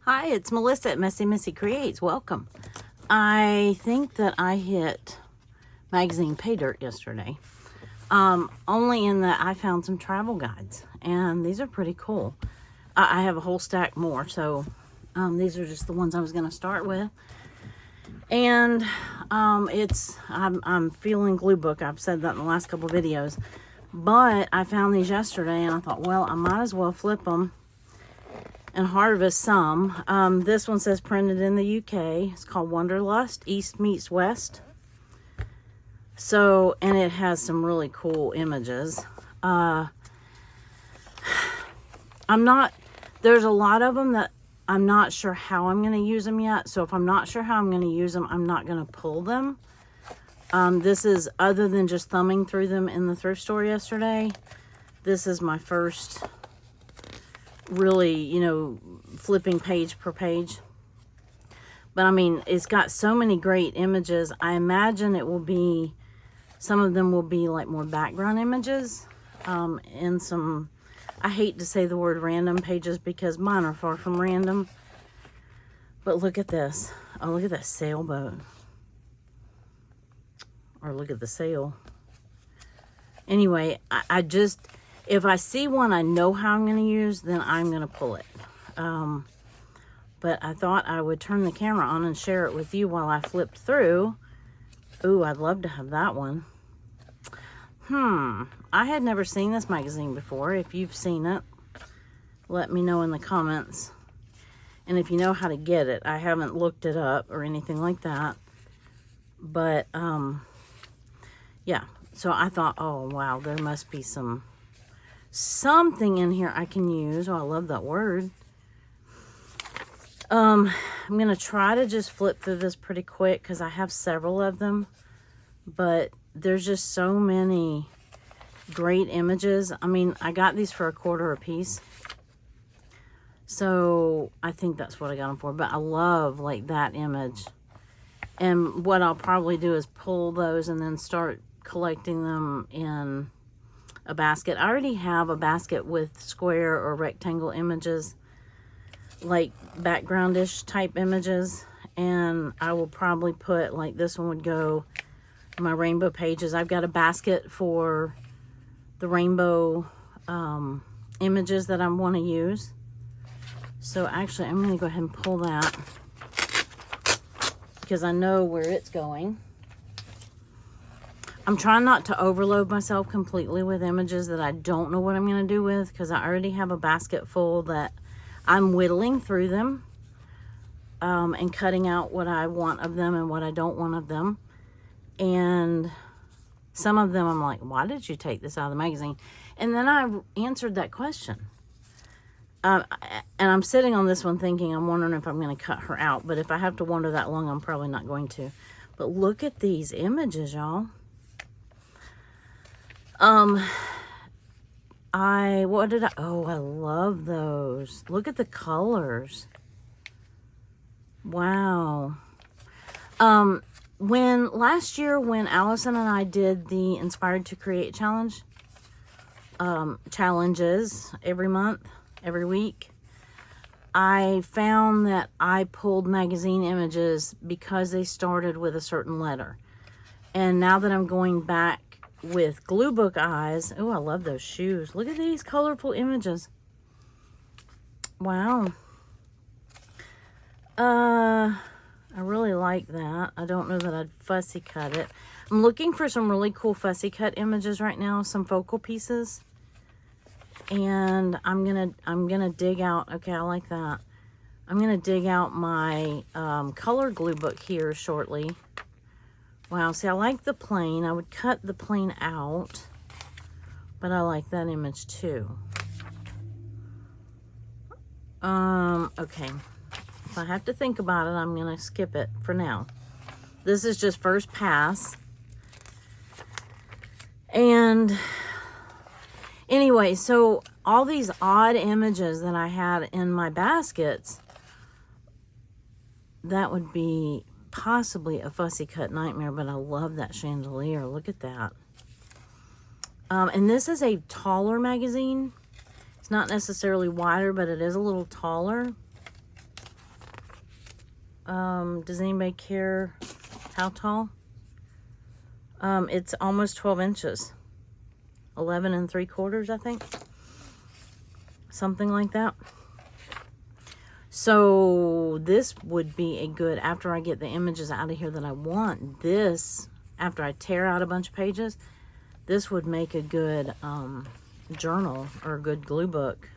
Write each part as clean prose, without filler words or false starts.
Hi, it's Melissa at Messy Missy Creates. Welcome. I think that I hit magazine pay dirt yesterday. Only in that I found some travel guides, and these are pretty cool. I have a whole stack more, so these are just the ones I was going to start with. And I'm feeling Gluebook. I've said that in the last couple of videos, but I found these yesterday, and I thought, well, I might as well flip them and harvest some. This one says printed in the UK. It's called Wanderlust, East Meets West. So, and it has some really cool images. There's a lot of them that I'm not sure how I'm going to use them yet. So if I'm not sure how I'm going to use them, I'm not going to pull them. This is, other than just thumbing through them in the thrift store yesterday, this is my first really, flipping page per page. But I mean, it's got so many great images. I imagine it will be, some of them will be like more background images, and some, I hate to say the word random pages because mine are far from random. But look at this. Oh, look at that sailboat. Or look at the sail. Anyway, I just, if I see one I know how I'm going to use, then I'm going to pull it. But I thought I would turn the camera on and share it with you while I flipped through. Ooh, I'd love to have that one. I had never seen this magazine before. If you've seen it, let me know in the comments. And if you know how to get it, I haven't looked it up or anything like that. But, yeah. So I thought, oh, wow, there must be something in here I can use. Oh, I love that word. I'm going to try to just flip through this pretty quick because I have several of them. But there's just so many great images. I mean, I got these for $1 a piece. So I think that's what I got them for. But I love like that image. And what I'll probably do is pull those and then start collecting them in a basket. I already have a basket with square or rectangle images, like backgroundish type images, and I will probably put, like, this one would go in my rainbow pages. I've got a basket for the rainbow images that I want to use. So actually I'm going to go ahead and pull that because I know where it's going. I'm trying not to overload myself completely with images that I don't know what I'm going to do with, because I already have a basket full that I'm whittling through them and cutting out what I want of them and what I don't want of them. And some of them I'm like, why did you take this out of the magazine? And then I answered that question. And I'm sitting on this one thinking, I'm wondering if I'm going to cut her out. But if I have to wander that long, I'm probably not going to. But look at these images, y'all. Oh, I love those. Look at the colors. Wow. Last year when Allison and I did the Inspired to Create challenge, challenges every month, every week, I found that I pulled magazine images because they started with a certain letter. And now that I'm going back with Gluebook eyes, oh, I love those shoes. Look at these colorful images. Wow. I really like that. I don't know that I'd fussy cut it. I'm looking for some really cool fussy cut images right now, some focal pieces. And I'm gonna dig out, okay, I like that. I'm gonna dig out my color Gluebook here shortly. Wow, see, I like the plain. I would cut the plain out, but I like that image too. Okay. If I have to think about it, I'm going to skip it for now. This is just first pass. And anyway, so all these odd images that I had in my baskets, that would be possibly a fussy cut nightmare, but I love that chandelier. Look at that. And this is a taller magazine. It's not necessarily wider, but it is a little taller. Does anybody care how tall? It's almost 12 inches. 11 3/4, I think. Something like that. So this would be a good, after I get the images out of here that I want, this, after I tear out a bunch of pages, this would make a good journal, or a good glue book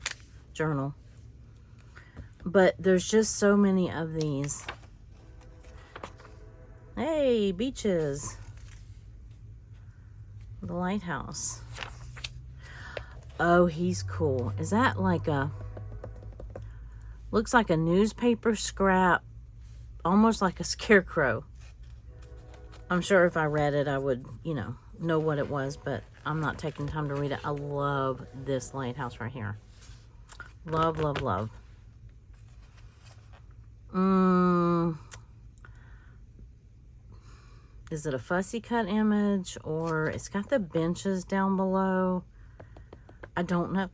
journal. But there's just so many of these. Hey, beaches. The lighthouse. Oh, he's cool. Is that like a, looks like a newspaper scrap, almost like a scarecrow. I'm sure if I read it, I would, you know what it was, but I'm not taking time to read it. I love this lighthouse right here. Love, love, love. Is it a fussy cut image, or it's got the benches down below? I don't know.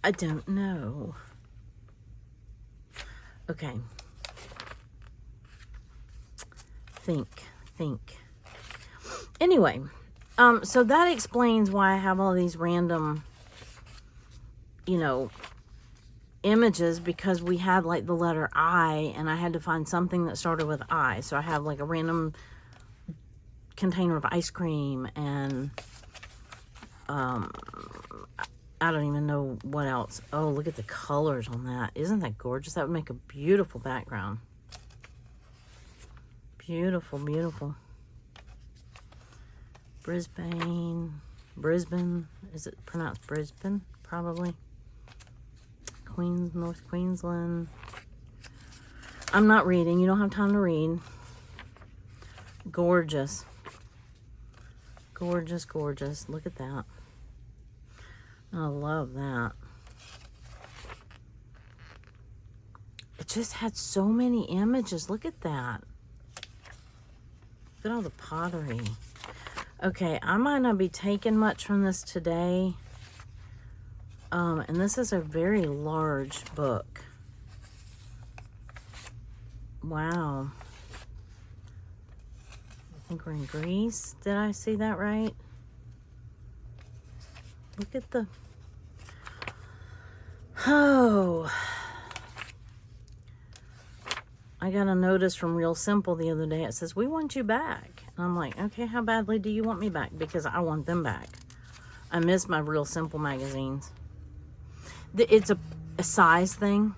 I don't know. Okay. Think. Anyway, so that explains why I have all these random, images, because we had like the letter I, and I had to find something that started with I. So I have like a random container of ice cream, and I don't even know what else. Oh, look at the colors on that. Isn't that gorgeous? That would make a beautiful background. Beautiful, beautiful. Brisbane. Is it pronounced Brisbane? Probably. North Queensland. I'm not reading. You don't have time to read. Gorgeous. Gorgeous, gorgeous. Look at that. I love that. It just had so many images. Look at that. Look at all the pottery. Okay, I might not be taking much from this today. And this is a very large book. Wow. I think we're in Greece. Did I see that right? Look at the... Oh. I got a notice from Real Simple the other day. It says, "We want you back." And I'm like, okay, how badly do you want me back? Because I want them back. I miss my Real Simple magazines. It's a size thing.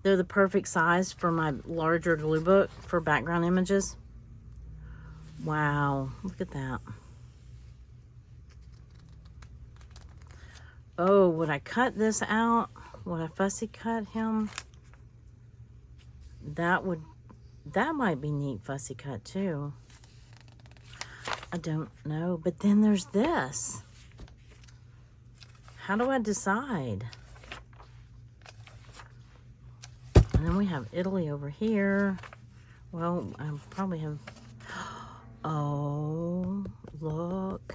They're the perfect size for my larger glue book for background images. Wow, look at that. Oh, would I cut this out? Would I fussy cut him? That might be neat fussy cut too. I don't know. But then there's this. How do I decide? And then we have Italy over here. Well, I probably have... Oh, look.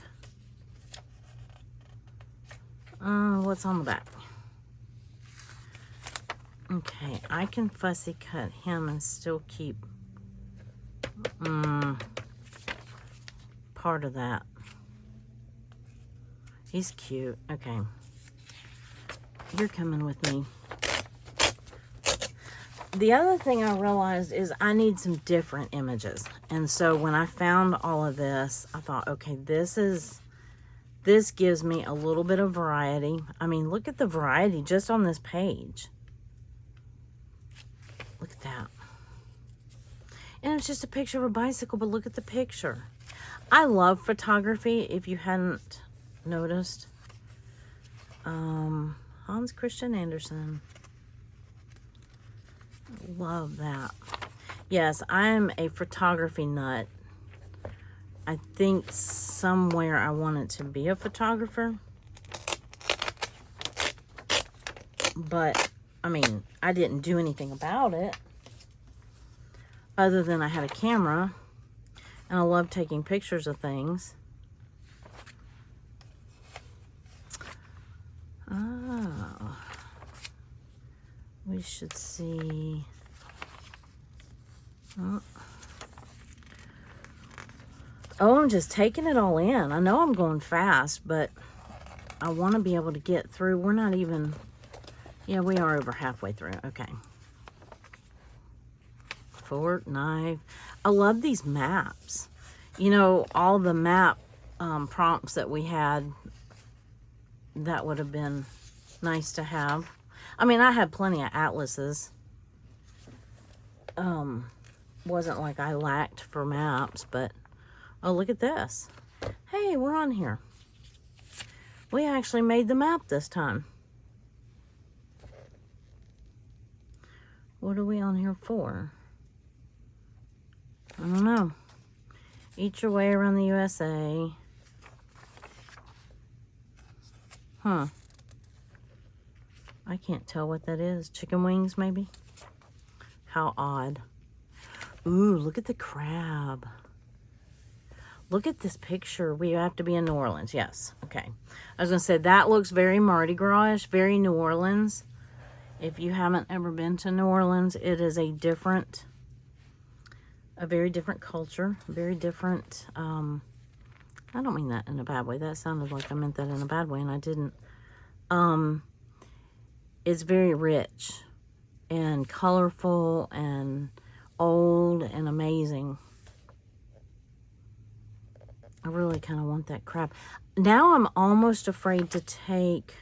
What's on the back? Okay, I can fussy cut him and still keep part of that. He's cute. Okay. You're coming with me. The other thing I realized is I need some different images. And so when I found all of this, I thought, okay, this gives me a little bit of variety. I mean, look at the variety just on this page. Look at that. And it's just a picture of a bicycle, but look at the picture. I love photography, if you hadn't noticed. Hans Christian Andersen. Love that. Yes, I am a photography nut. I think somewhere I wanted to be a photographer. But, I mean, I didn't do anything about it. Other than I had a camera. And I love taking pictures of things. Oh. We we should see. Oh, I'm just taking it all in. I know I'm going fast, but I want to be able to get through. We're not even, yeah, we are over halfway through. Okay. Fork, knife. I love these maps. You know, all the map prompts that we had, that would have been nice to have. I mean, I had plenty of atlases. Wasn't like I lacked for maps, but oh, look at this. Hey, we're on here. We actually made the map this time. What are we on here for? I don't know. Eat your way around the USA. Huh. I can't tell what that is. Chicken wings, maybe? How odd. Ooh, look at the crab. Look at this picture. We have to be in New Orleans. Yes. Okay. I was going to say, that looks very Mardi Gras-ish, very New Orleans. If you haven't ever been to New Orleans, it is a very different culture. Very different. I don't mean that in a bad way. That sounded like I meant that in a bad way, and I didn't. It's very rich and colorful and old and amazing. I really kind of want that crab. Now I'm almost afraid to take,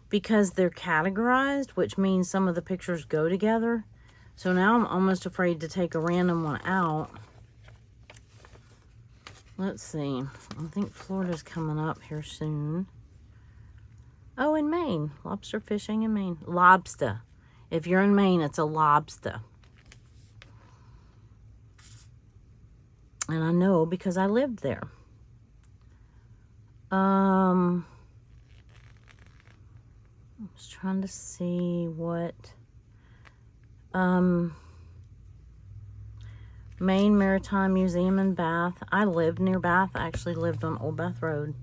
because they're categorized, which means some of the pictures go together. So now I'm almost afraid to take a random one out. Let's see. I think Florida's coming up here soon. Oh, in Maine. Lobster fishing in Maine. Lobster. If you're in Maine, it's a lobster. And I know because I lived there. I was trying to see what... Maine Maritime Museum in Bath. I lived near Bath. I actually lived on Old Bath Road.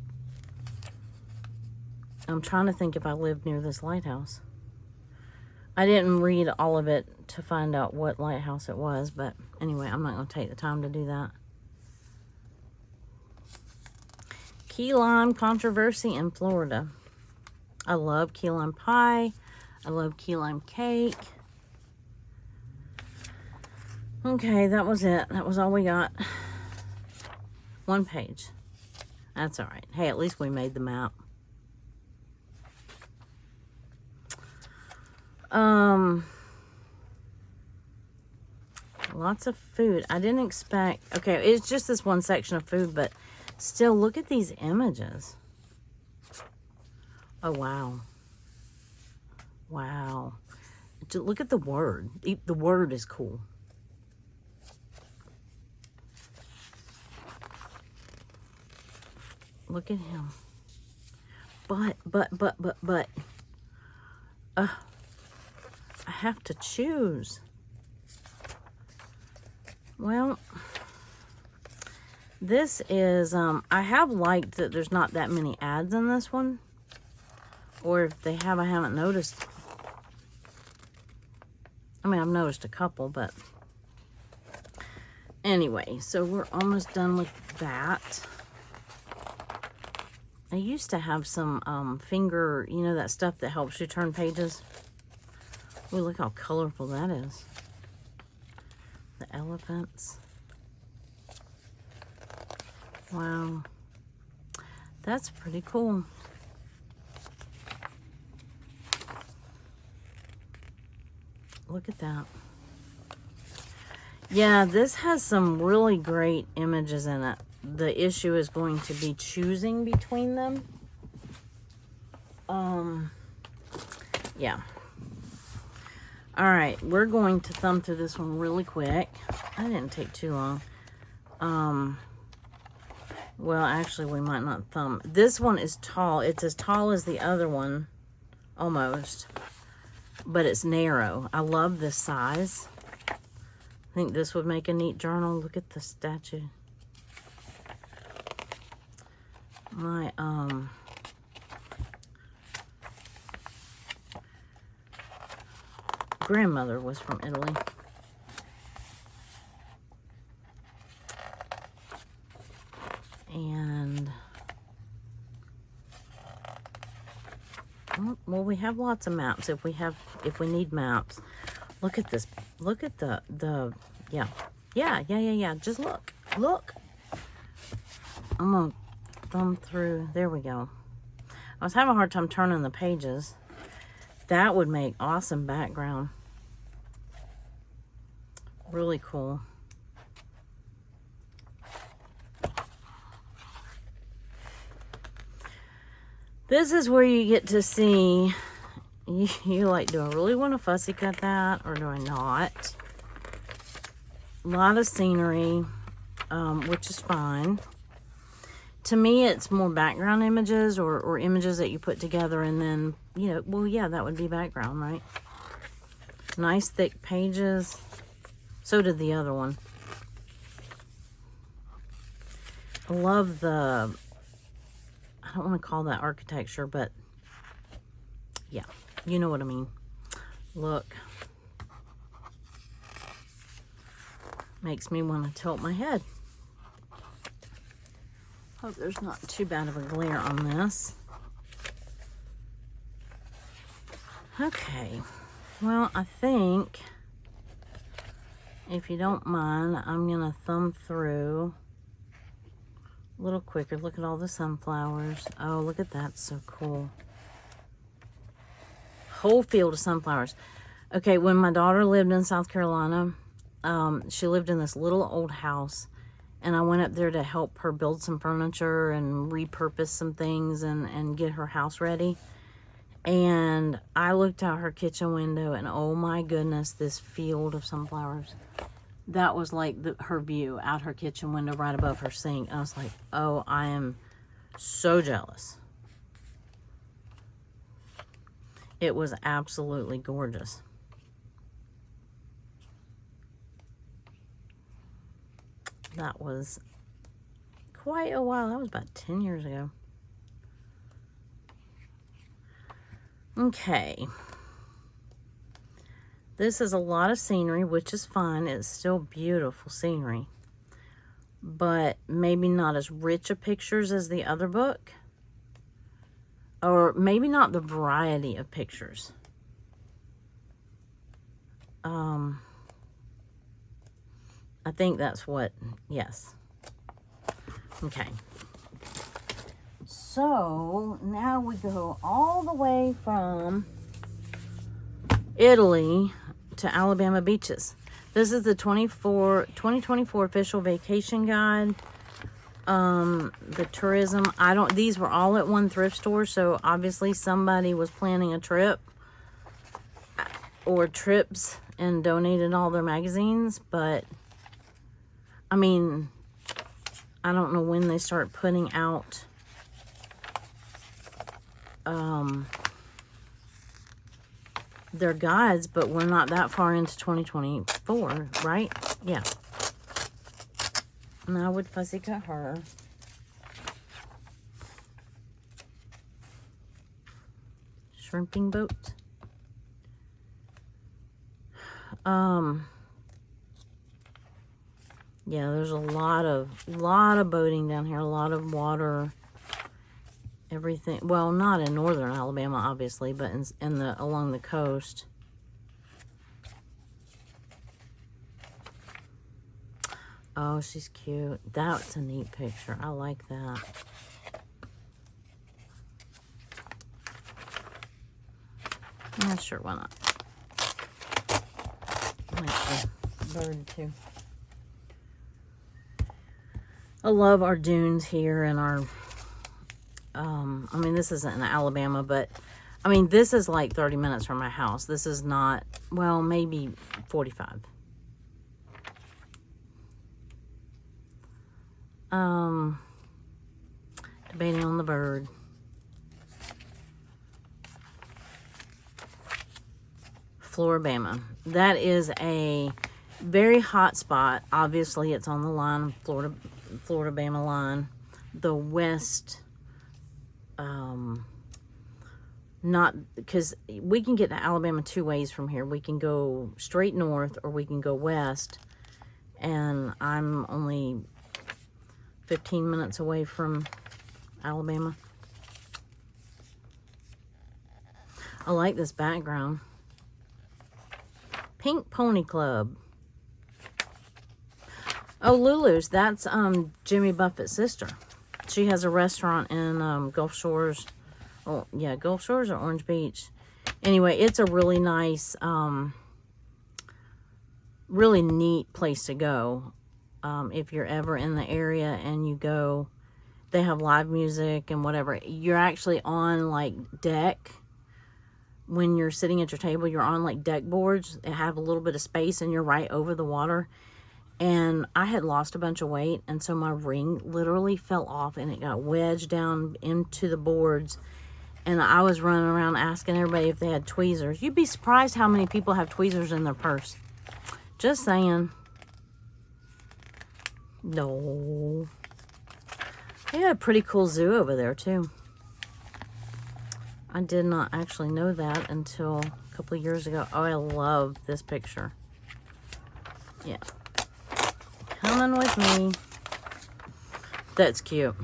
I'm trying to think if I lived near this lighthouse. I didn't read all of it to find out what lighthouse it was, but anyway, I'm not going to take the time to do that. Key lime controversy in Florida. I love key lime pie. I love key lime cake. Okay, that was it. That was all we got. One page. That's all right. Hey, at least we made the map. Lots of food. I didn't expect... Okay, it's just this one section of food, but still, look at these images. Oh, wow. Wow. Look at the word. The word is cool. Look at him. But. I have to choose. Well, this is, I have liked that there's not that many ads in this one. Or if they have, I haven't noticed. I mean, I've noticed a couple, but anyway, so we're almost done with that. I used to have some finger, you know, that stuff that helps you turn pages. Oh, look how colorful that is. The elephants. Wow. That's pretty cool. Look at that. Yeah, this has some really great images in it. The issue is going to be choosing between them. Yeah. All right, we're going to thumb through this one really quick. I didn't take too long. Well, actually, we might not thumb. This one is tall. It's as tall as the other one, almost. But it's narrow. I love this size. I think this would make a neat journal. Look at the statue. My, grandmother was from Italy. And well, we have lots of maps if we need maps. Look at this. Look at the yeah. Just look. I'm gonna thumb through. There we go. I was having a hard time turning the pages. That would make awesome background. Really cool. This is where you get to see, you like, do I really want to fussy cut that or do I not? A lot of scenery, which is fine. To me, it's more background images or images that you put together and then, you know, well, yeah, that would be background, right? Nice thick pages. So did the other one. I love the, I don't want to call that architecture, but yeah, you know what I mean. Look. Makes me want to tilt my head. Hope there's not too bad of a glare on this. Okay. Well, I think, if you don't mind, I'm going to thumb through a little quicker. Look at all the sunflowers. Oh, look at that. So cool. Whole field of sunflowers. Okay, when my daughter lived in South Carolina, she lived in this little old house, and I went up there to help her build some furniture and repurpose some things and get her house ready. And I looked out her kitchen window, and oh my goodness, this field of sunflowers. That was like her view out her kitchen window right above her sink. I was like, oh, I am so jealous. It was absolutely gorgeous. That was quite a while. That was about 10 years ago. Okay. This is a lot of scenery, which is fine. It's still beautiful scenery. But maybe not as rich of pictures as the other book. Or maybe not the variety of pictures. I think that's what, yes. Okay. So, now we go all the way from Italy to Alabama beaches. This is the 2024 official vacation guide. The tourism, these were all at one thrift store, so obviously somebody was planning a trip or trips and donated all their magazines, but I mean, I don't know when they start putting out their guides, but we're not that far into 2024, right? Yeah. And I would fussy cut her. Shrimping boat. Yeah, there's a lot of boating down here, a lot of water, everything. Well, not in northern Alabama, obviously, but along the coast. Oh, she's cute. That's a neat picture. I like that. Yeah, sure, why not? I like the bird, too. I love our dunes here and our, I mean, this isn't in Alabama, but, I mean, this is like 30 minutes from my house. This is not, well, maybe 45. Debating on the bird. Floribama. That is a very hot spot. Obviously, it's on the line, Floribama line. The west not, because we can get to Alabama 2 ways from here. We can go straight north or we can go west. And I'm only 15 minutes away from Alabama. I like this background. Pink Pony Club. Oh, Lulu's. That's Jimmy Buffett's sister. She has a restaurant in Gulf Shores. Oh, yeah, Gulf Shores or Orange Beach. Anyway, it's a really nice, really neat place to go. If you're ever in the area and you go, they have live music and whatever. You're actually on, like, deck. When you're sitting at your table, you're on, like, deck boards that have a little bit of space and you're right over the water. And I had lost a bunch of weight, and so my ring literally fell off and it got wedged down into the boards. And I was running around asking everybody if they had tweezers. You'd be surprised how many people have tweezers in their purse. Just saying. No. They had a pretty cool zoo over there, too. I did not actually know that until a couple of years ago. Oh, I love this picture. Yeah. Coming with me. That's cute.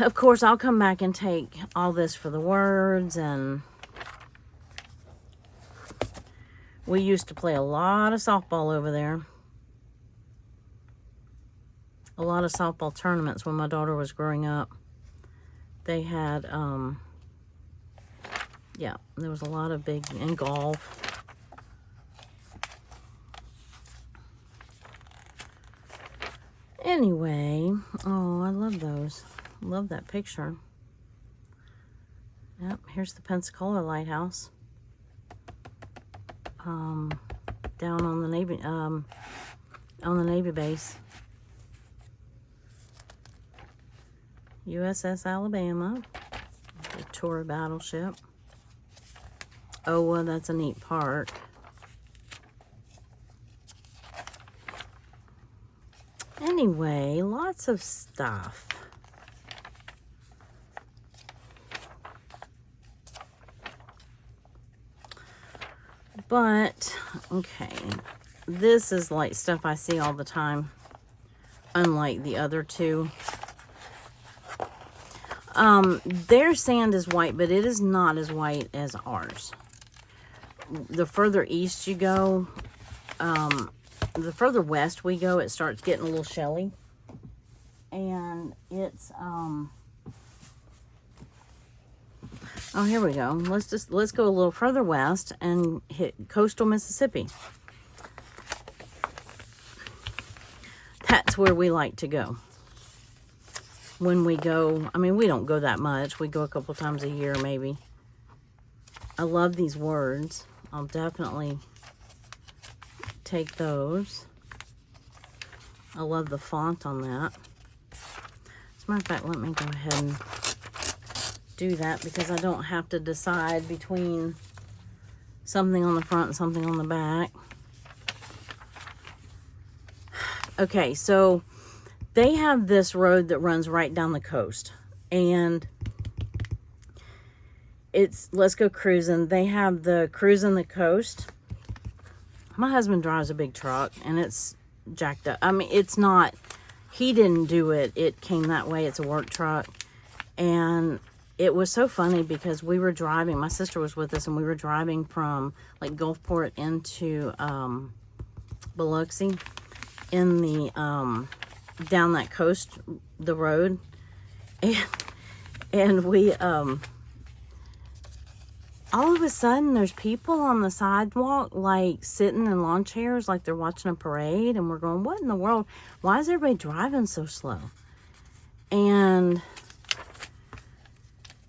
Of course, I'll come back and take all this for the words, and we used to play a lot of softball over there. A lot of softball tournaments when my daughter was growing up. They had, yeah, there was a lot of big, and golf. Anyway, oh, I love those. Love that picture. Yep, here's the Pensacola Lighthouse. Down on the Navy base. USS Alabama, the tour battleship. Oh, well, that's a neat park. Anyway, lots of stuff. But, okay, this is like stuff I see all the time, unlike the other two. Their sand is white, but it is not as white as ours. The further east you go, the further west we go, it starts getting a little shelly. And it's, oh, here we go. Let's go a little further west and hit coastal Mississippi. That's where we like to go. When we go, I mean, we don't go that much. We go a couple times a year, maybe. I love these words. I'll definitely take those. I love the font on that. As a matter of fact, let me go ahead and do that because I don't have to decide between something on the front and something on the back. Okay, so they have this road that runs right down the coast, and it's let's go cruising. They have the cruising the coast. My husband drives a big truck, and it's jacked up. I mean, it's not, he didn't do it. It came that way. It's a work truck, and it was so funny because we were driving, my sister was with us, and we were driving from like Gulfport into Biloxi in the down that coast, the road, and we all of a sudden there's people on the sidewalk like sitting in lawn chairs like they're watching a parade, and we're going, what in the world? Why is everybody driving so slow? And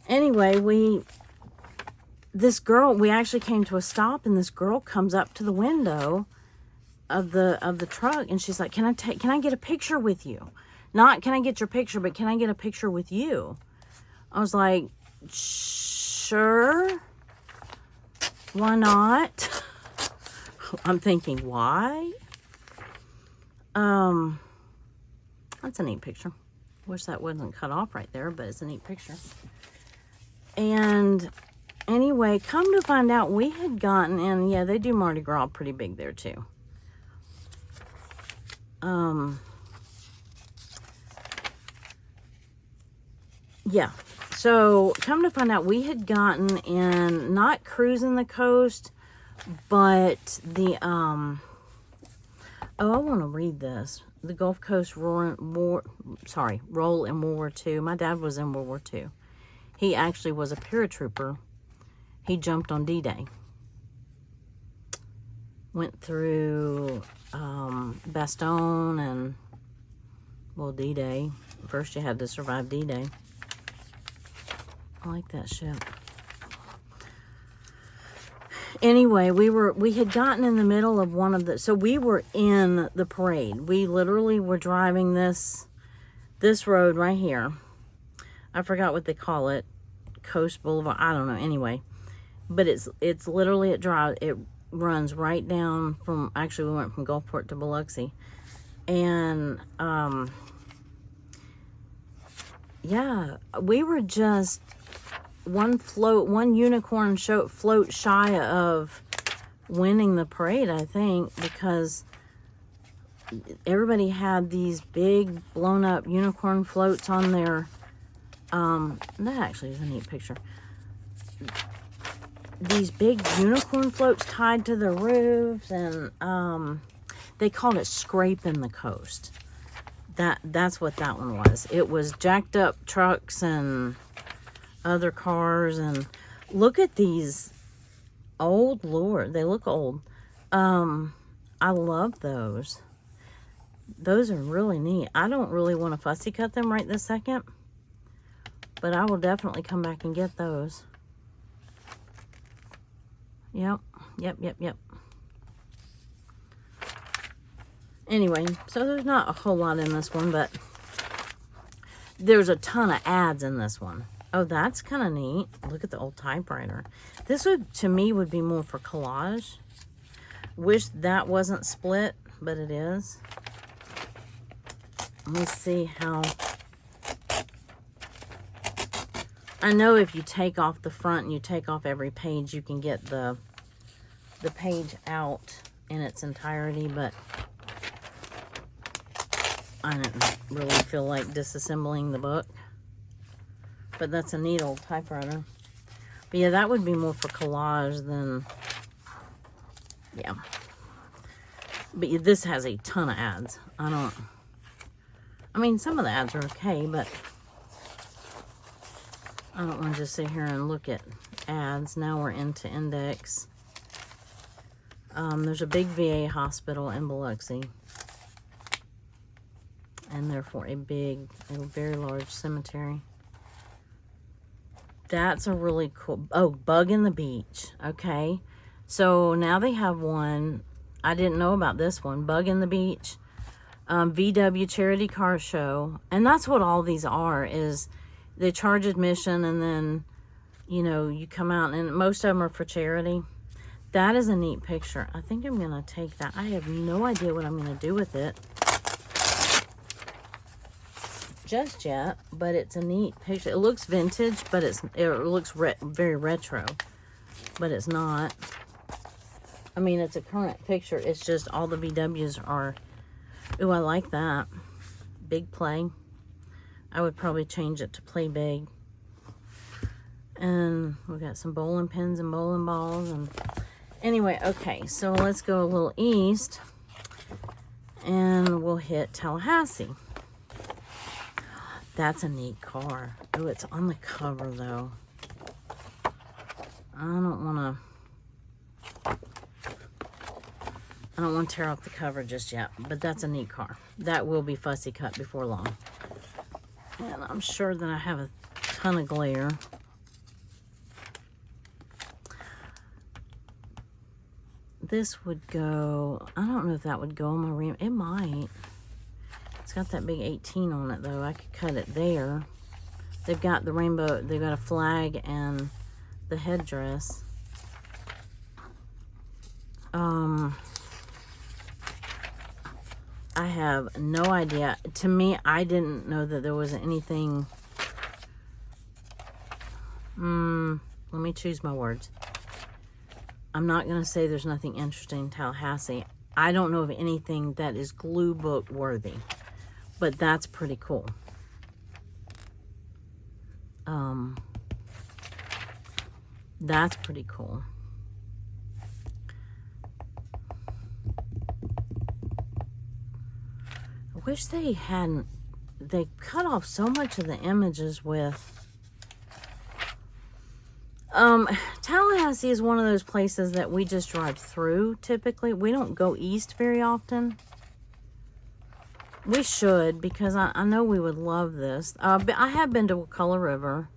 anyway, we actually came to a stop, and this girl comes up to the window of the truck, and she's like, can I get a picture with you? Not can I get your picture, but can I get a picture with you? I was like, sure, why not? I'm thinking, why? That's a neat picture. Wish that wasn't cut off right there, but it's a neat picture. And anyway, come to find out, we had gotten in, yeah, they do Mardi Gras pretty big there too. Yeah, so come to find out, we had gotten in, not cruising the coast, but the, oh, I want to read this. The Gulf Coast Roll in World War II. My dad was in World War II. He actually was a paratrooper. He jumped on D-Day. Went through Bastogne and, well, D-Day. First you had to survive D-Day. I like that ship. Anyway, we had gotten in the middle of one of the, so we were in the parade. We literally were driving this road right here. I forgot what they call it. Coast Boulevard. I don't know. Anyway, but it's literally it runs right down from, actually we went from Gulfport to Biloxi. And yeah, we were just one unicorn float shy of winning the parade, I think, because everybody had these big blown up unicorn floats on their, that actually is a neat picture. These big unicorn floats tied to their roofs, and they called it scraping the coast. That's what that one was. It was jacked up trucks and other cars, and look at these old Lord, they look old. I love those. Those are really neat. I don't really want to fussy cut them right this second, but I will definitely come back and get those. Yep. Anyway, so there's not a whole lot in this one, but there's a ton of ads in this one. Oh, that's kind of neat. Look at the old typewriter. This would, to me, would be more for collage. Wish that wasn't split, but it is. Let me see how. I know if you take off the front and you take off every page, you can get the page out in its entirety, but I didn't really feel like disassembling the book. But that's a neat old typewriter. But yeah, that would be more for collage than, yeah. But yeah, this has a ton of ads. I mean, some of the ads are okay, but I don't want to just sit here and look at ads. Now we're into index. There's a big VA hospital in Biloxi. And therefore a very large cemetery. That's a really cool, oh, Bug in the Beach. Okay. So now they have one. I didn't know about this one. Bug in the Beach. VW Charity Car Show. And that's what all these are, is they charge admission and then, you know, you come out, and most of them are for charity. That is a neat picture. I think I'm going to take that. I have no idea what I'm going to do with it just yet, but it's a neat picture. It looks vintage, but it looks very retro, but it's not. I mean, it's a current picture. It's just all the VWs are. Ooh, I like that. Big Play. I would probably change it to Play Big. And we got some bowling pins and bowling balls. And anyway, okay, so let's go a little east, and we'll hit Tallahassee. That's a neat car. Oh, it's on the cover, though. I don't want to tear off the cover just yet, but that's a neat car. That will be fussy cut before long. And I'm sure that I have a ton of glare. This would go, I don't know if that would go on my rim. It might. It's got that big 18 on it, though. I could cut it there. They've got the rainbow. They've got a flag and the headdress. I have no idea. To me, I didn't know that there was anything. Let me choose my words. I'm not going to say there's nothing interesting in Tallahassee. I don't know of anything that is Gluebook worthy, but that's pretty cool. That's pretty cool. I wish they hadn't, they cut off so much of the images with, Tallahassee is one of those places that we just drive through typically. We don't go east very often. We should, because I know we would love this. But I have been to Wakulla River.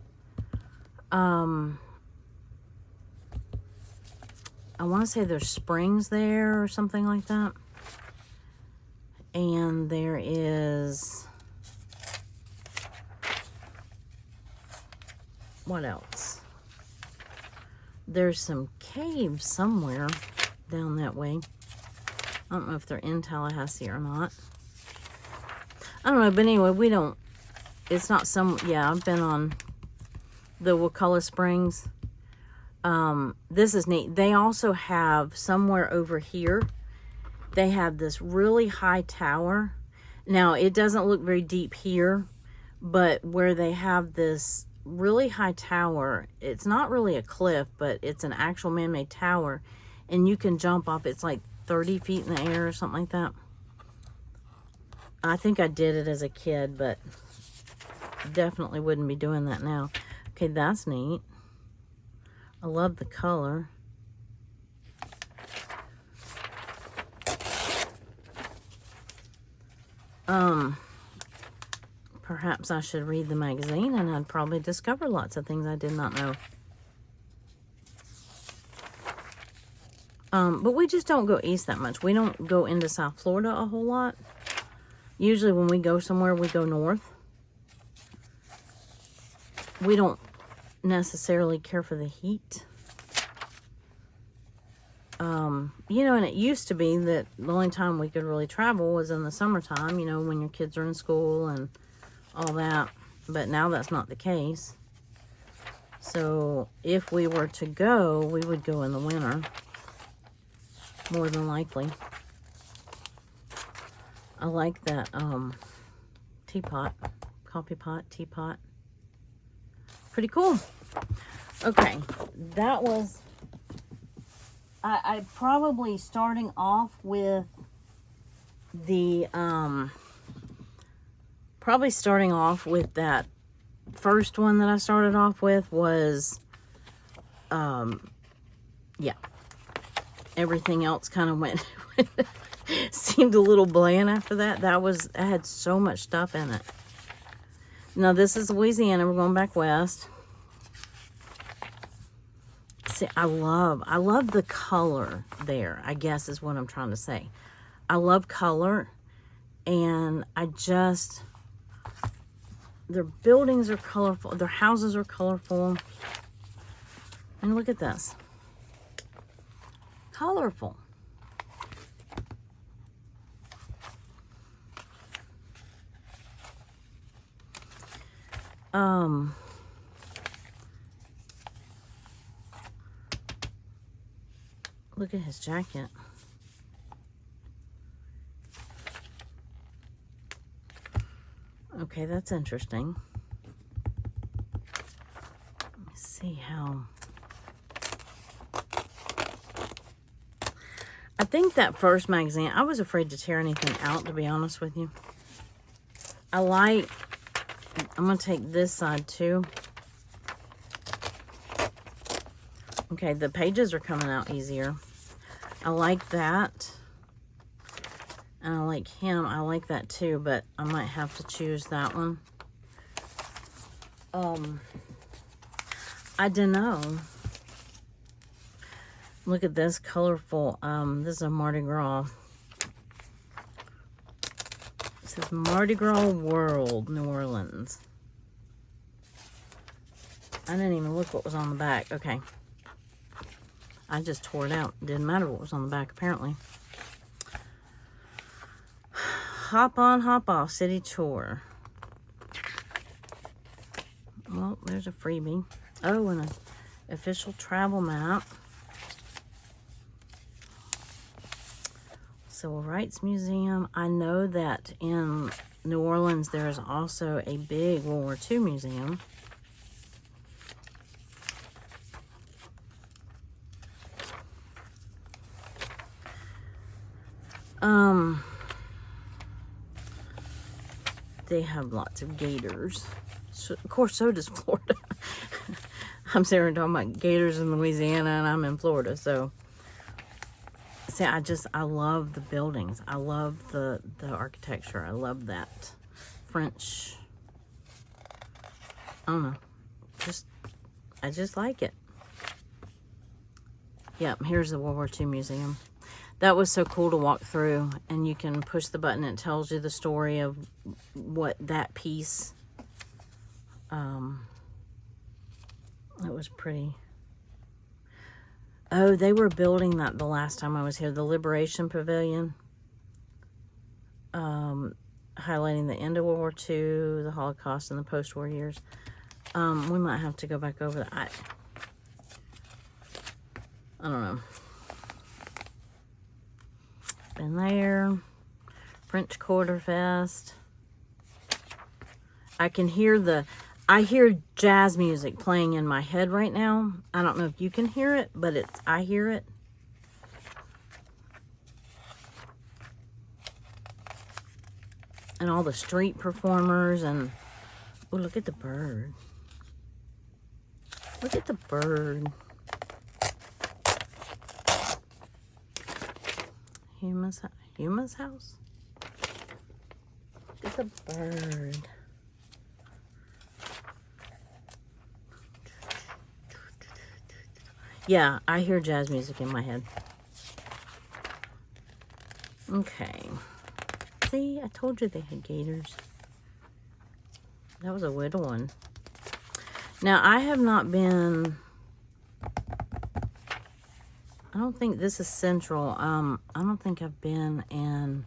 I want to say there's springs there or something like that. And there is, what else? There's some caves somewhere down that way. I don't know if they're in Tallahassee or not. I don't know, but anyway, we don't, it's not some, yeah, I've been on the Wakulla Springs. This is neat. They also have somewhere over here, they have this really high tower. Now, it doesn't look very deep here, but where they have this really high tower, it's not really a cliff, but it's an actual man-made tower, and you can jump off. It's like 30 feet in the air or something like that. I think I did it as a kid, but definitely wouldn't be doing that now. Okay, that's neat. I love the color. Perhaps I should read the magazine and I'd probably discover lots of things I did not know. But we just don't go east that much. We don't go into South Florida a whole lot. Usually when we go somewhere, we go north. We don't necessarily care for the heat. You know, and it used to be that the only time we could really travel was in the summertime, you know, when your kids are in school and all that. But now that's not the case. So if we were to go, we would go in the winter, more than likely. I like that teapot, coffee pot, teapot. Pretty cool. Okay, that was, I probably starting off with the, probably starting off with that first one that I started off with was, yeah. Everything else kind of went, seemed a little bland after that. I had so much stuff in it. Now this is Louisiana. We're going back west. See, I love the color there, I guess is what I'm trying to say. I love color, and their buildings are colorful. Their houses are colorful. And look at this. Colorful. Look at his jacket. Okay, that's interesting. Let's see how. I think that first magazine, I was afraid to tear anything out, to be honest with you. I'm going to take this side too. Okay, the pages are coming out easier. I like that. And I like him. I like that too, but I might have to choose that one. I don't know. Look at this colorful. This is a Mardi Gras. It says Mardi Gras World, New Orleans. I didn't even look what was on the back. Okay. I just tore it out. Didn't matter what was on the back, apparently. hop on, hop off city tour. Well, there's a freebie. Oh, and an official travel map. Civil Rights Museum. I know that in New Orleans there is also a big World War II museum. They have lots of gators. So, of course, so does Florida. I'm sitting talking about gators in Louisiana, and I'm in Florida. So, see, I love the buildings. I love the architecture. I love that French. I don't know. I just like it. Yep, here's the World War II Museum. That was so cool to walk through, and you can push the button. It tells you the story of what that piece. It was pretty. Oh, they were building that the last time I was here. The Liberation Pavilion. Highlighting the end of World War II, the Holocaust, and the post-war years. We might have to go back over that. I don't know. Been there. French Quarter Fest. I hear jazz music playing in my head right now. I don't know if you can hear it, but I hear it. And all the street performers and oh, look at the bird. Look at the bird. Huma's house. Look at the bird. Yeah, I hear jazz music in my head. Okay. See, I told you they had gators. That was a little one. Now, I have not been... I don't think this is central. I don't think I've been in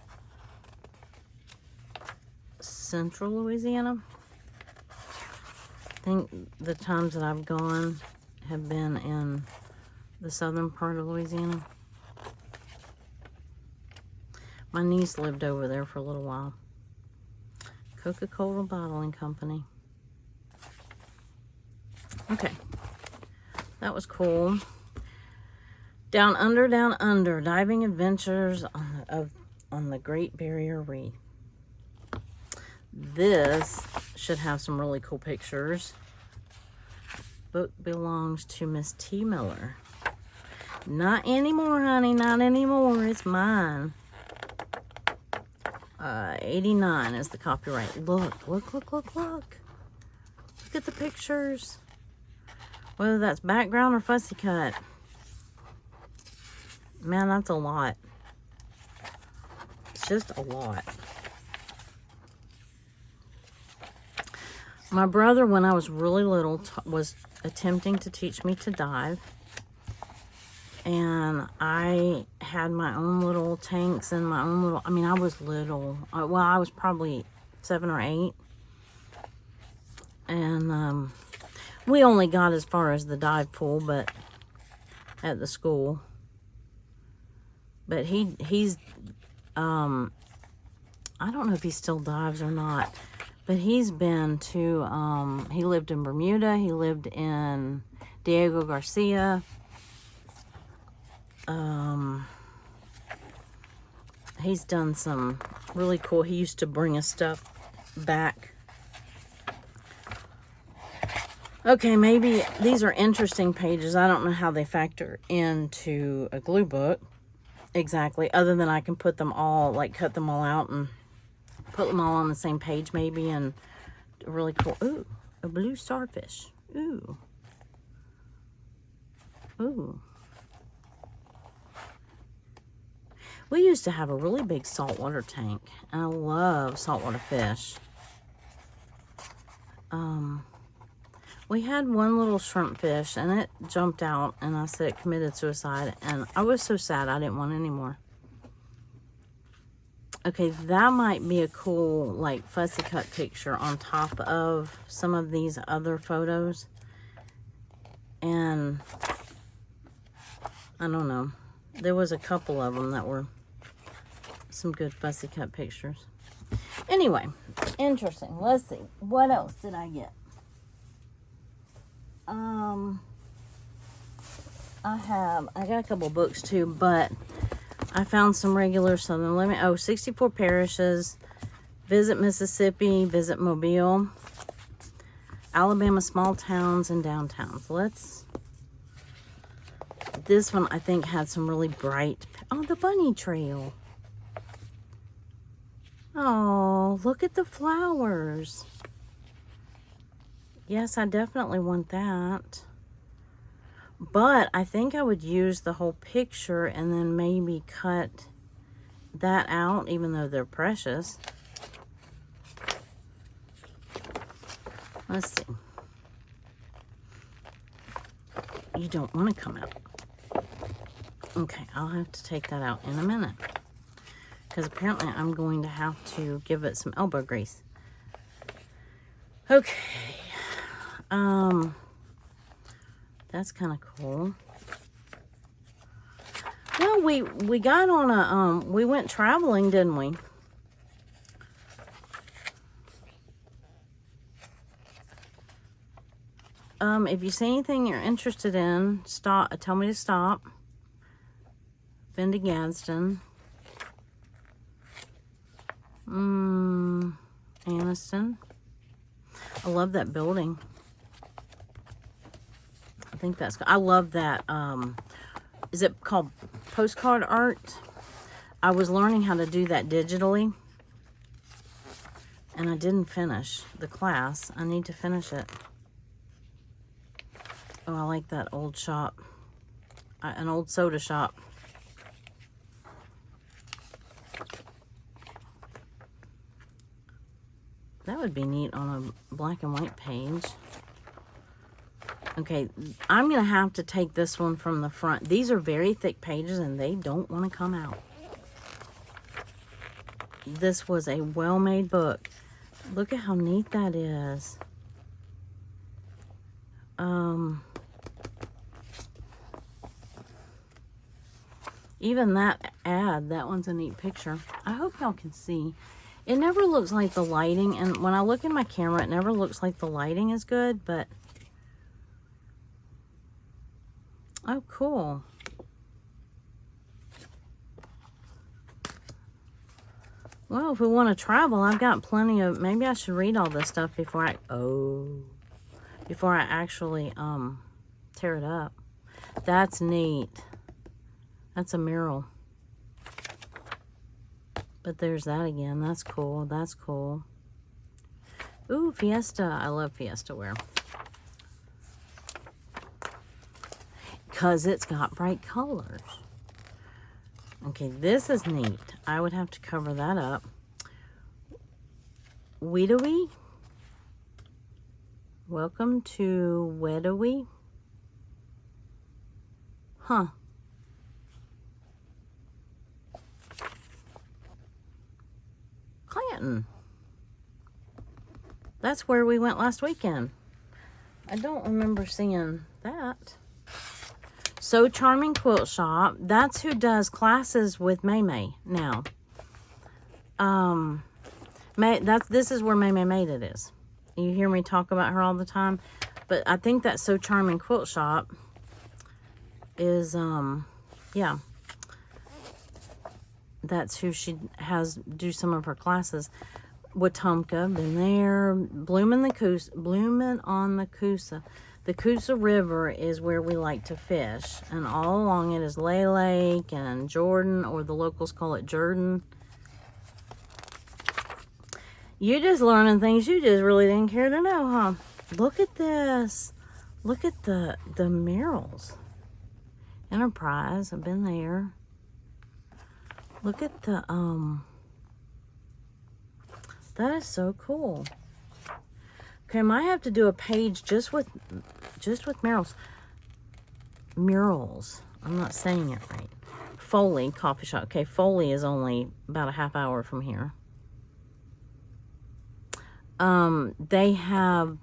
central Louisiana. I think the times that I've gone have been in the southern part of Louisiana. My niece lived over there for a little while. Coca-Cola Bottling Company. Okay. That was cool. Down under, diving adventures on the Great Barrier Reef. This should have some really cool pictures. Book belongs to Miss T. Miller. Not anymore, honey, not anymore. It's mine. 89 is the copyright. Look. Look at the pictures. Whether that's background or fussy cut. Man, that's a lot. It's just a lot. My brother, when I was really little, was attempting to teach me to dive. And I had my own little tanks and my own little... I mean, I was little. Well, I was probably 7 or 8. And we only got as far as the dive pool, but at the school. But he's, I don't know if he still dives or not, but he's been to, he lived in Bermuda, he lived in Diego Garcia, he's done some really cool, he used to bring us stuff back. Okay, maybe these are interesting pages. I don't know how they factor into a glue book. Exactly, other than I can put them all, like cut them all out and put them all on the same page maybe, and really cool. Ooh, a blue starfish. Ooh. We used to have a really big saltwater tank, and I love saltwater fish. We had one little shrimp fish, and it jumped out, and I said it committed suicide, and I was so sad I didn't want any more. Okay, that might be a cool, like, fussy cut picture on top of some of these other photos. And I don't know. There was a couple of them that were some good fussy cut pictures. Anyway, interesting. Let's see. What else did I get? I got a couple books too, but I found some regular Southern Living. Oh, 64 Parishes, Visit Mississippi, Visit Mobile, Alabama Small Towns and Downtowns. This one I think had some really bright, oh, the bunny trail. Oh, look at the flowers. Yes, I definitely want that. But I think I would use the whole picture and then maybe cut that out, even though they're precious. Let's see. You don't want to come out. Okay, I'll have to take that out in a minute. Because apparently I'm going to have to give it some elbow grease. Okay. That's kind of cool. Well, we got on a, we went traveling, didn't we? If you see anything you're interested in, stop. Tell me to stop. Been to Gadsden. Anniston. I love that building. I think that's, I love that, is it called postcard art? I was learning how to do that digitally, and I didn't finish the class. I need to finish it. Oh, I like that old shop, an old soda shop. That would be neat on a black and white page. Okay, I'm going to have to take this one from the front. These are very thick pages and they don't want to come out. This was a well-made book. Look at how neat that is. Even that ad, that one's a neat picture. I hope y'all can see. It never looks like the lighting, and when I look in my camera, it never looks like the lighting is good, but oh, cool. Well, if we want to travel, I've got plenty of, maybe I should read all this stuff before I actually tear it up. That's neat. That's a mural. But there's that again. That's cool. That's cool. Ooh, Fiesta. I love Fiesta wear. Because it's got bright colors. Okay, this is neat. I would have to cover that up. Wedowie. Welcome to Wedowie. Huh. Clanton. That's where we went last weekend. I don't remember seeing that. So Charming Quilt Shop. That's who does classes with May May now. This is where May May made it is. You hear me talk about her all the time. But I think that So Charming Quilt Shop is, yeah. That's who she has do some of her classes. Wetumpka, been there. Bloomin' on the Coosa. The Coosa River is where we like to fish. And all along it is Lay Lake and Jordan, or the locals call it Jordan. You're just learning things you just really didn't care to know, huh? Look at this. Look at the murals. Enterprise, I've been there. Look at the, that is so cool. Okay, I might have to do a page just with murals. Murals. I'm not saying it right. Foley Coffee Shop. Okay, Foley is only about a half hour from here. They have,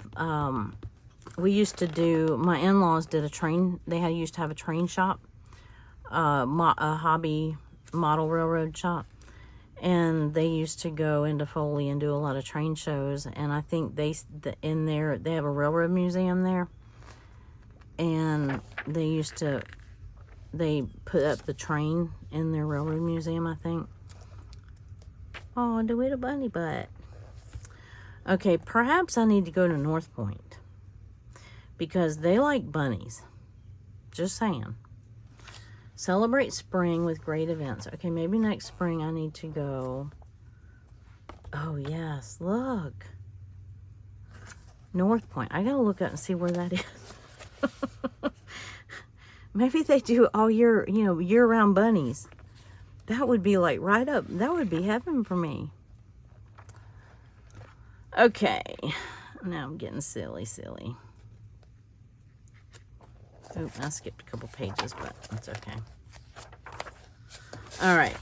we used to do, my in-laws did a train, used to have a train shop, a hobby model railroad shop. And they used to go into Foley and do a lot of train shows. And I think they have a railroad museum there. And they put up the train in their railroad museum, I think. Oh, the little bunny butt. Okay, perhaps I need to go to North Point because they like bunnies. Just saying. Celebrate spring with great events. Okay, maybe next spring I need to go. Oh, yes, look. North Point. I gotta look up and see where that is. Maybe they do all year, year-round bunnies. That would be like right up. That would be heaven for me. Okay, now I'm getting silly. Oop, I skipped a couple pages, but that's okay. All right.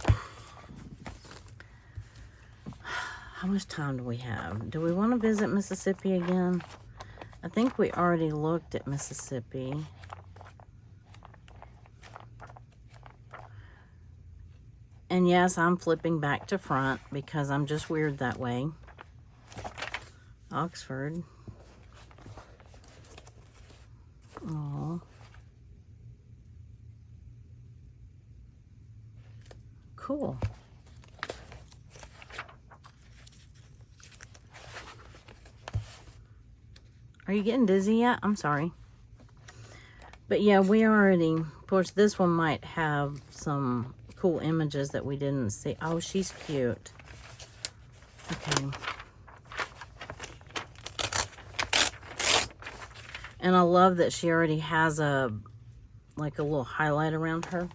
How much time do we have? Do we want to visit Mississippi again? I think we already looked at Mississippi. And yes, I'm flipping back to front because I'm just weird that way. Oxford. Oh. Cool. Are you getting dizzy yet? I'm sorry. But yeah, we already, of course, this one might have some cool images that we didn't see. Oh, she's cute. Okay. And I love that she already has like a little highlight around her.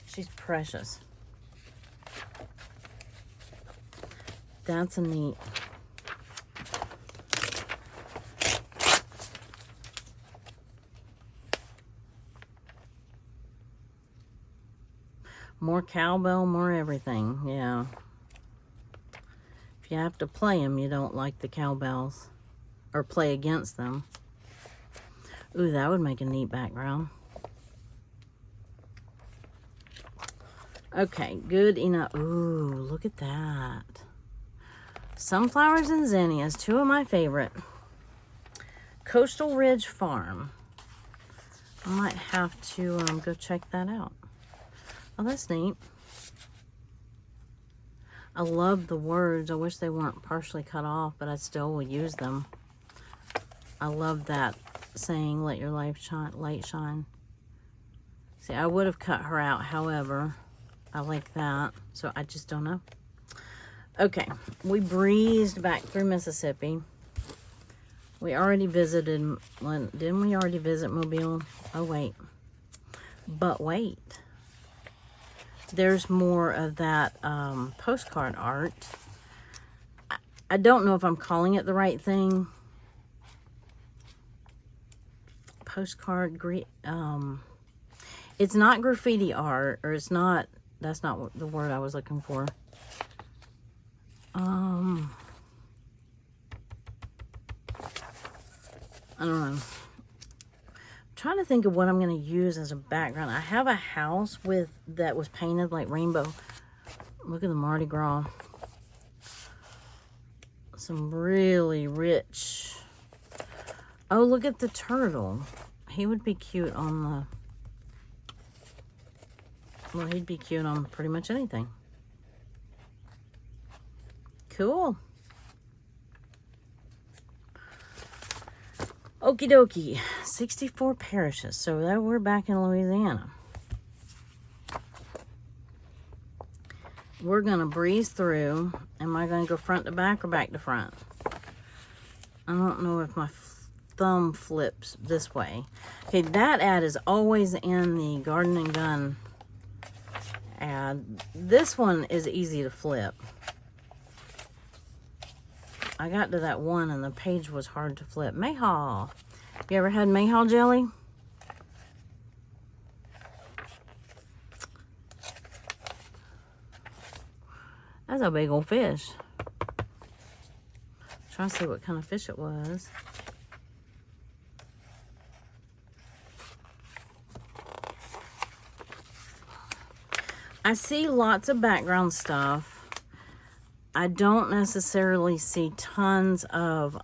She's precious. That's a neat. More cowbell, more everything. Yeah. If you have to play them, you don't like the cowbells. Or play against them. Ooh, that would make a neat background. Okay, good enough. Ooh, look at that. Sunflowers and zinnias, two of my favorite. Coastal Ridge Farm. I might have to go check that out. Oh, that's neat. I love the words. I wish they weren't partially cut off, but I still would use them. I love that saying, let your light shine. See, I would have cut her out, however, I like that, so I just don't know. Okay, we breezed back through Mississippi. We already visited, didn't we already visit Mobile? Oh, wait. But wait. There's more of that postcard art. I don't know if I'm calling it the right thing. Postcard, it's not graffiti art, or it's not, that's not the word I was looking for. I don't know. I'm trying to think of what I'm going to use as a background. I have a house that was painted like rainbow. Look at the Mardi Gras. Some really rich. Oh, look at the turtle. He would be cute on the... Well, he'd be cute on pretty much anything. Cool. Okie dokie. 64 parishes. So that we're back in Louisiana. We're going to breeze through. Am I going to go front to back or back to front? I don't know if my thumb flips this way. Okay, that ad is always in the Garden and Gun ad. This one is easy to flip. I got to that one and the page was hard to flip. Mayhaw. You ever had mayhaw jelly? That's a big old fish. Trying to see what kind of fish it was. I see lots of background stuff. I don't necessarily see tons of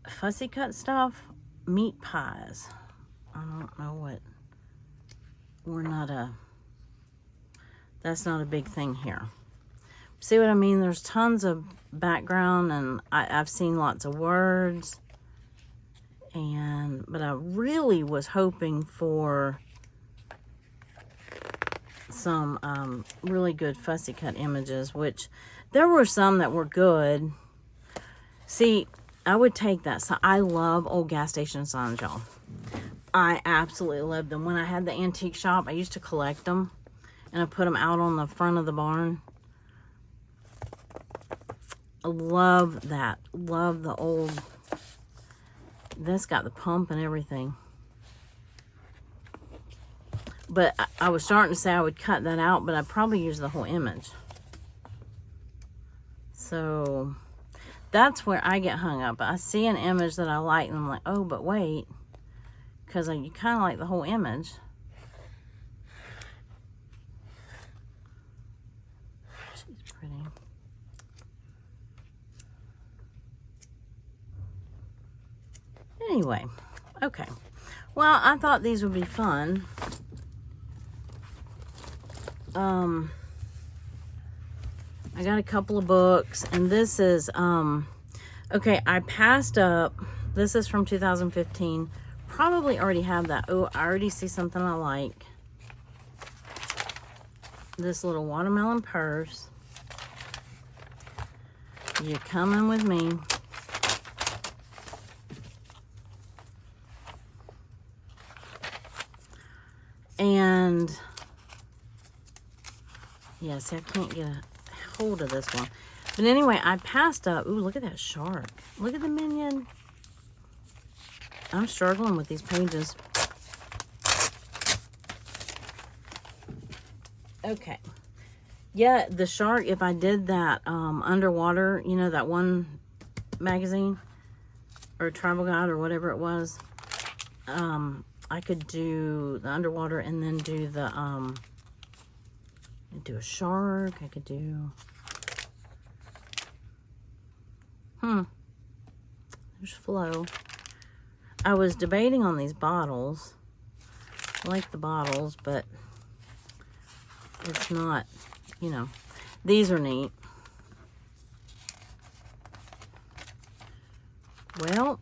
fussy cut stuff. Meat pies. I don't know what. That's not a big thing here. See what I mean? There's tons of background, and I've seen lots of words. But I really was hoping for some really good fussy cut images, which there were some that were good. See, I would take that. So I love old gas station signs, y'all. I absolutely love them. When I had the antique shop, I used to collect them, and I put them out on the front of the barn. I love that. Love the old. This got the pump and everything. But I was starting to say I would cut that out, but I'd probably use the whole image. So that's where I get hung up. I see an image that I like, and I'm like, oh, but wait. Because you kind of like the whole image. She's pretty. Anyway, okay. Well, I thought these would be fun. I got a couple of books, and this is, okay, I passed up, this is from 2015, probably already have that. Oh, I already see something I like. This little watermelon purse. You're coming with me. And yeah, see, I can't get a hold of this one. But anyway, I passed up. Ooh, look at that shark. Look at the minion. I'm struggling with these pages. Okay. Yeah, the shark, if I did that underwater, you know, that one magazine or travel guide or whatever it was, I could do the underwater and then do the do a shark. I could do there's Flo. I was debating on these bottles. I like the bottles, but it's not, you know, these are neat. Well,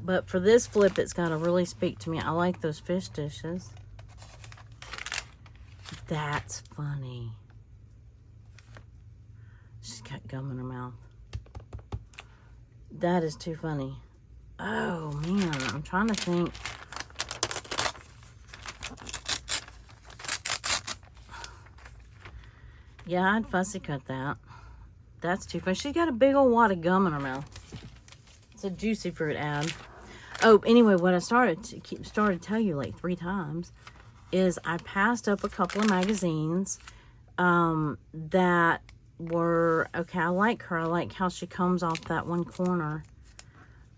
but for this flip, it's got to really speak to me. I like those fish dishes. That's funny. She's got gum in her mouth. That is too funny. Oh, man. I'm trying to think. Yeah, I'd fussy cut that. That's too funny. She's got a big old wad of gum in her mouth. It's a juicy fruit ad. Oh, anyway, what I started to tell you like 3 times is I passed up a couple of magazines that were, okay, I like her. I like how she comes off that one corner.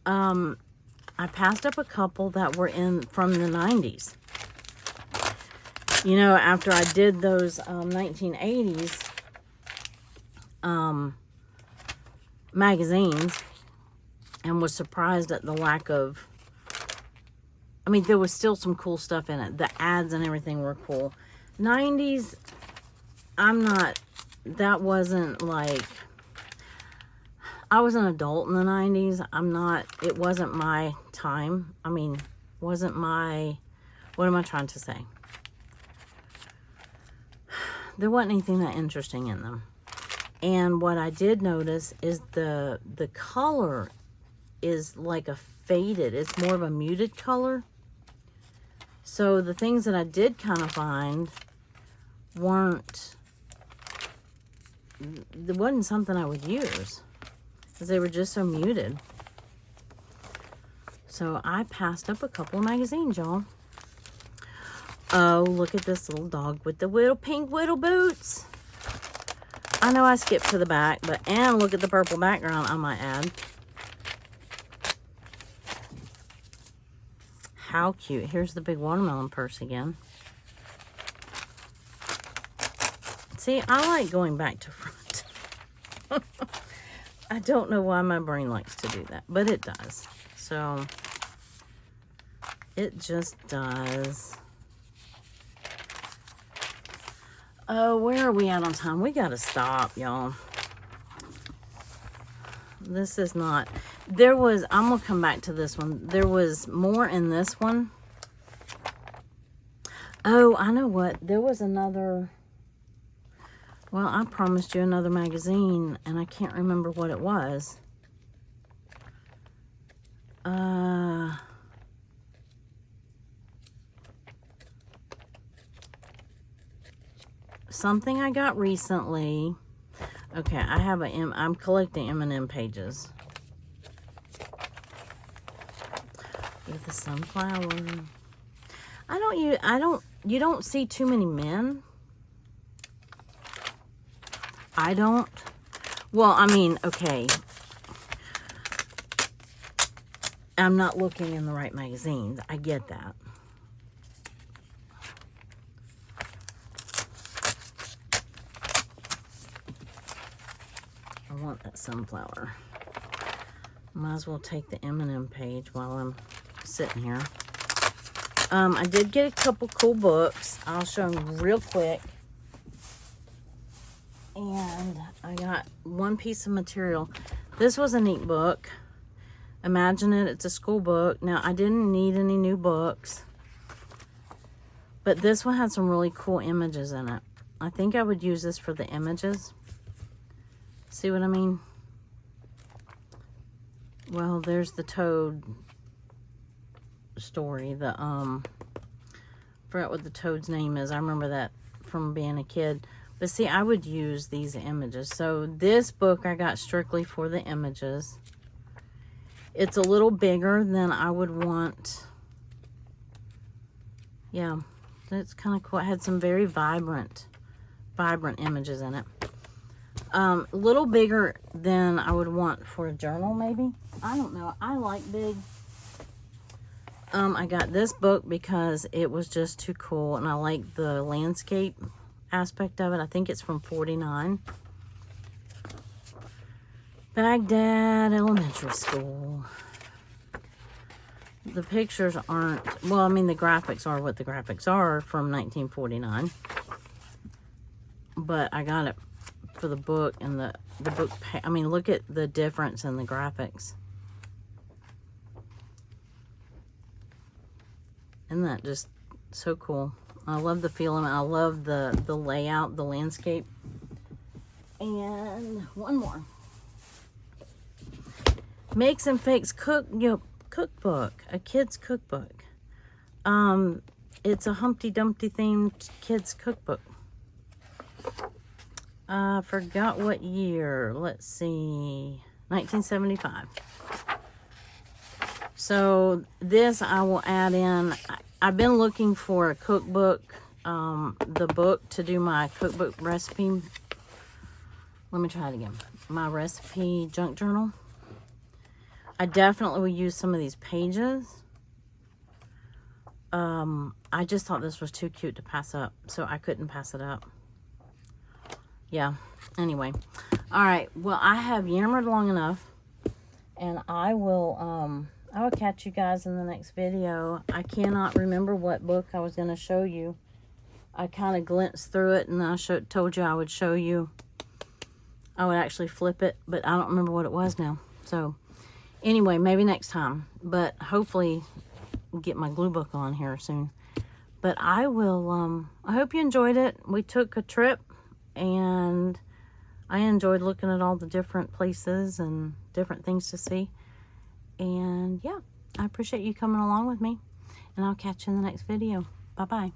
I passed up a couple that were from the 90s. You know, after I did those 1980s magazines, and was surprised at the lack of, I mean, there was still some cool stuff in it. The ads and everything were cool. 90s, that wasn't like, I was an adult in the 90s. It wasn't my time. I mean, wasn't my, what am I trying to say? There wasn't anything that interesting in them. And what I did notice is the color is like a faded, it's more of a muted color. So the things that I did kind of find there wasn't something I would use because they were just so muted. So I passed up a couple of magazines, y'all. Oh, look at this little dog with the little pink little boots. I know I skipped to the back, but and look at the purple background, I might add. How cute. Here's the big watermelon purse again. See, I like going back to front. I don't know why my brain likes to do that, but it does. So, it just does. Oh, where are we at on time? We gotta stop, y'all. This is not... There was... I'm gonna come back to this one. There was more in this one. Oh, I know what. There was another... Well, I promised you another magazine, and I can't remember what it was. Something I got recently. Okay, I have I'm collecting M&M pages. With the sunflower. You don't see too many men. I don't. Well, I mean, okay. I'm not looking in the right magazines. I get that. I want that sunflower. Might as well take the M&M page while I'm sitting here. I did get a couple cool books. I'll show them real quick. And I got one piece of material. This was a neat book. Imagine it. It's a school book. Now, I didn't need any new books. But this one had some really cool images in it. I think I would use this for the images. See what I mean? Well, there's the toad story. Forgot what the toad's name is. I remember that from being a kid. But see, I would use these images. So this book I got strictly for the images. It's a little bigger than I would want. Yeah, that's kind of cool. It had some very vibrant images in it. A little bigger than I would want for a journal, maybe. I don't know. I like big. I got this book because it was just too cool, and I like the landscape aspect of it. I think it's from 49. Baghdad Elementary School. The pictures aren't, well, I mean, the graphics are what the graphics are from 1949. But I got it for the book, and the book, I mean, look at the difference in the graphics. Isn't that just so cool? I love the feeling. I love the layout, the landscape. And one more. Makes and Fakes cookbook. A kid's cookbook. It's a Humpty Dumpty themed kids cookbook. I forgot what year. Let's see. 1975. So this I will add in. I've been looking for a cookbook, the book to do my cookbook recipe. Let me try it again. My recipe junk journal. I definitely will use some of these pages. I just thought this was too cute to pass up, so I couldn't pass it up. Yeah, anyway. All right, well, I have yammered long enough, and I will catch you guys in the next video. I cannot remember what book I was going to show you. I kind of glimpsed through it, and I told you I would show you. I would actually flip it, but I don't remember what it was now. So, anyway, maybe next time. But hopefully get my glue book on here soon. But I will, I hope you enjoyed it. We took a trip, and I enjoyed looking at all the different places and different things to see. And yeah, I appreciate you coming along with me, and I'll catch you in the next video. Bye-bye.